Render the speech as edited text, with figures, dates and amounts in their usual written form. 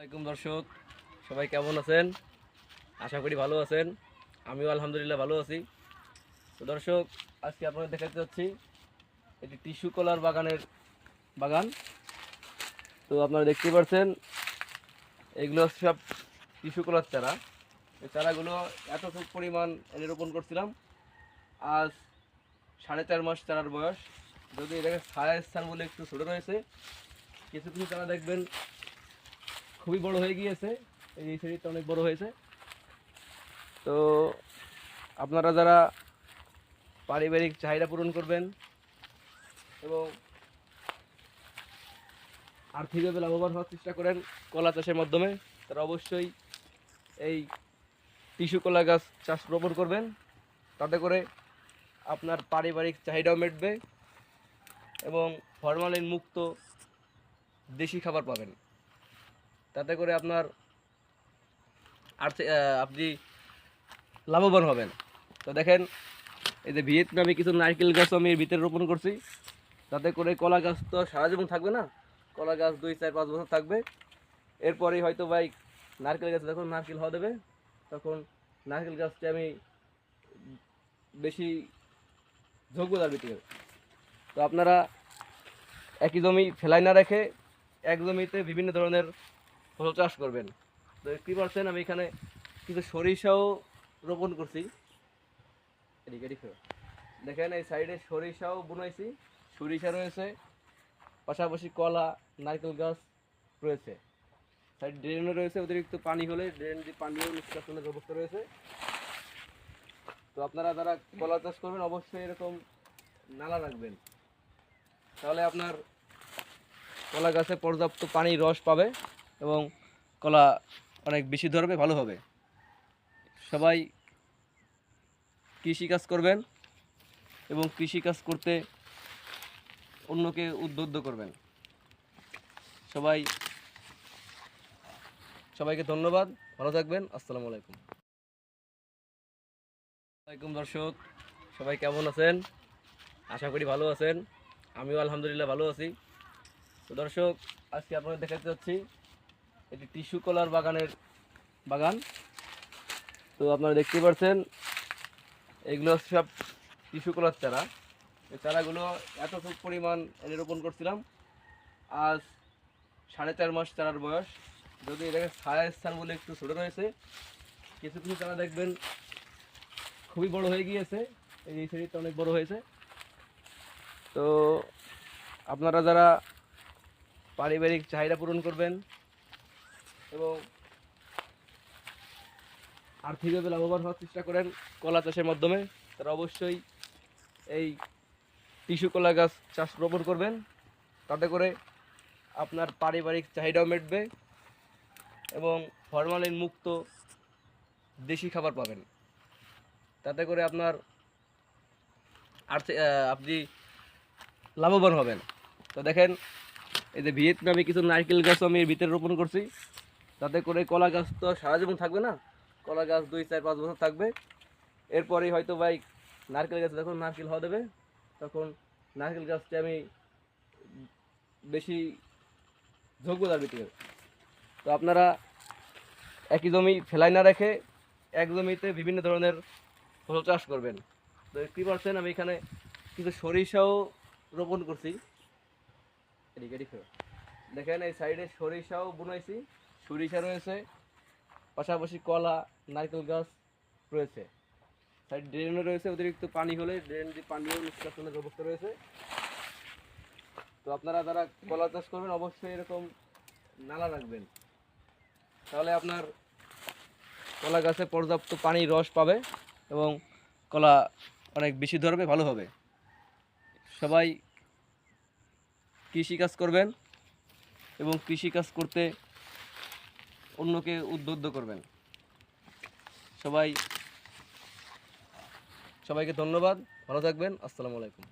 আসসালামাইকুম দর্শক, সবাই কেমন আছেন? আশা করি ভালো আছেন। আমিও আলহামদুলিল্লাহ ভালো আছি। তো দর্শক, আজকে আপনাদের দেখাতে যাচ্ছি এটি টিস্যু কলার বাগান। তো আপনারা দেখতে পাচ্ছেন এগুলো সব টিস্যু কলার চারা। এই চারাগুলো এতটুকু পরিমাণ এনে রোপণ করছিলাম। আজ 4.5 মাস চারার বয়স। যদি এটাকে ছায়া স্থান বলে একটু ছোটো রয়েছে, কিছু কিছু চারা দেখবেন খুবই বড় হয়ে গিয়েছে। এই সিঁড়িটা অনেক বড় হয়েছে। তো আপনারা যারা পারিবারিক চাহিদা পূরণ করবেন এবং আর্থিকভাবে লাভবান হওয়ার চেষ্টা করেন কলা চাষের মাধ্যমে, তারা অবশ্যই এই টিস্যু কলা গাছ চাষ রোপণ করবেন। তাতে করে আপনার পারিবারিক চাহিদাও মিটবে এবং ফরমালিন মুক্ত দেশি খাবার পাবেন। তাতে করে আপনি লাভবান হবেন। তো দেখেন, এই যে ভিয়েতনামে কিছু নারকেল গাছ আমি এর ভিতরে রোপণ করছি। তাতে করে কলা গাছ তো সারা জীবন থাকবে না, কলা গাছ 2, 4, 5 বছর থাকবে। এরপরেই হয়তো ভাই নারকেল গাছে যখন নারকেল হওয়া দেবে, তখন নারকেল গাছটি আমি বেশি ঝোঁকবো তার ভিতরে। তো আপনারা একই জমি ফেলাই না রেখে এক জমিতে বিভিন্ন ধরনের ফসল চাষ করবেন। তো কি পারছেন, আমি এখানে কিছু সরিষাও রোপণ করছি। দেখেন, এই সাইডে সরিষাও বুনাইছি, সরিষা রয়েছে, পাশাপাশি কলা, নারকেল গাছ রয়েছে। সাইড ড্রেনও রয়েছে, অতিরিক্ত পানি হলে ড্রেন দিয়ে পানিও নিষ্কাশনের ব্যবস্থা রয়েছে। তো আপনারা যারা কলা চাষ করবেন অবশ্যই এরকম নালা রাখবেন, তাহলে আপনার কলা গাছে পর্যাপ্ত পানির রস পাবে এবং কলা অনেক বেশি ধরবে, ভালো হবে। সবাই কৃষিকাজ করবেন এবং কৃষিকাজ করতে অন্যকে উদ্বুদ্ধ করবেন। সবাইকে ধন্যবাদ, ভালো থাকবেন। আসসালামু আলাইকুম। ওয়ালাইকুম দর্শক, সবাই কেমন আছেন? আশা করি ভালো আছেন। আমিও আলহামদুলিল্লাহ ভালো আছি। তো দর্শক, আজকে আপনাদের দেখাতে যাচ্ছি এটি টিস্যু কলার বাগান। তো আপনারা দেখতে পাচ্ছেন এগুলো সব টিস্যু কলার চারা। এই চারাগুলো এতটুকু পরিমাণ এনে রোপণ করছিলাম। আজ 4.5 মাস চারার বয়স। যদি এটাকে ছায়া স্থান বলে একটু ছোটো রয়েছে, কিছু কিছু চারা দেখবেন খুবই বড় হয়ে গিয়েছে। এই সিঁড়িটা অনেক বড় হয়েছে। তো আপনারা যারা পারিবারিক চাহিদা পূরণ করবেন এবং আর্থিকভাবে লাভবান হওয়ার চেষ্টা করেন কলা চাষের মাধ্যমে, তারা অবশ্যই এই টিস্যু কলা গাছ চাষ রোপণ করবেন। তাতে করে আপনার পারিবারিক চাহিদাও মিটবে এবং ফরমালিন মুক্ত দেশি খাবার পাবেন। তাতে করে আপনি লাভবান হবেন। তো দেখেন, এই যে ভিয়েতনামে কিছু নারকেল গাছ আমি এর ভিতরে রোপণ করছি। তাতে করে কলা গাছ তো সারা জীবন থাকবে না, কলা গাছ 2, 4, 5 বছর থাকবে। এরপরেই হয়তো ভাই নারকেল গাছে যখন নারকেল হওয়া দেবে, তখন নারকেল গাছটি আমি বেশি ঝোঁকবো তার ভিতরে। তো আপনারা একই জমি ফেলাই না রেখে এক জমিতে বিভিন্ন ধরনের ফসল চাষ করবেন। তো কি পারছেন, আমি এখানে কিছু সরিষাও রোপণ করছি। দেখেন, এই সাইডে সরিষাও বুনাইছি, সরিষা রয়েছে, পাশাপাশি কলা, নারকেল গাছ রয়েছে। সাইড ড্রেনও রয়েছে, অতিরিক্ত পানি হলে ড্রেন দিয়ে পানিও নিষ্কাশনের ব্যবস্থা রয়েছে। তো আপনারা যারা কলা চাষ করবেন অবশ্যই এরকম নালা রাখবেন, তাহলে আপনার কলা গাছে পর্যাপ্ত পানির রস পাবে এবং কলা অনেক বেশি ধরবে, ভালো হবে। সবাই কৃষিকাজ করবেন এবং কৃষিকাজ করতে অন্যকে উদ্বুদ্ধ করবেন। সবাইকে ধন্যবাদ, ভালো থাকবেন। আসসালামু আলাইকুম।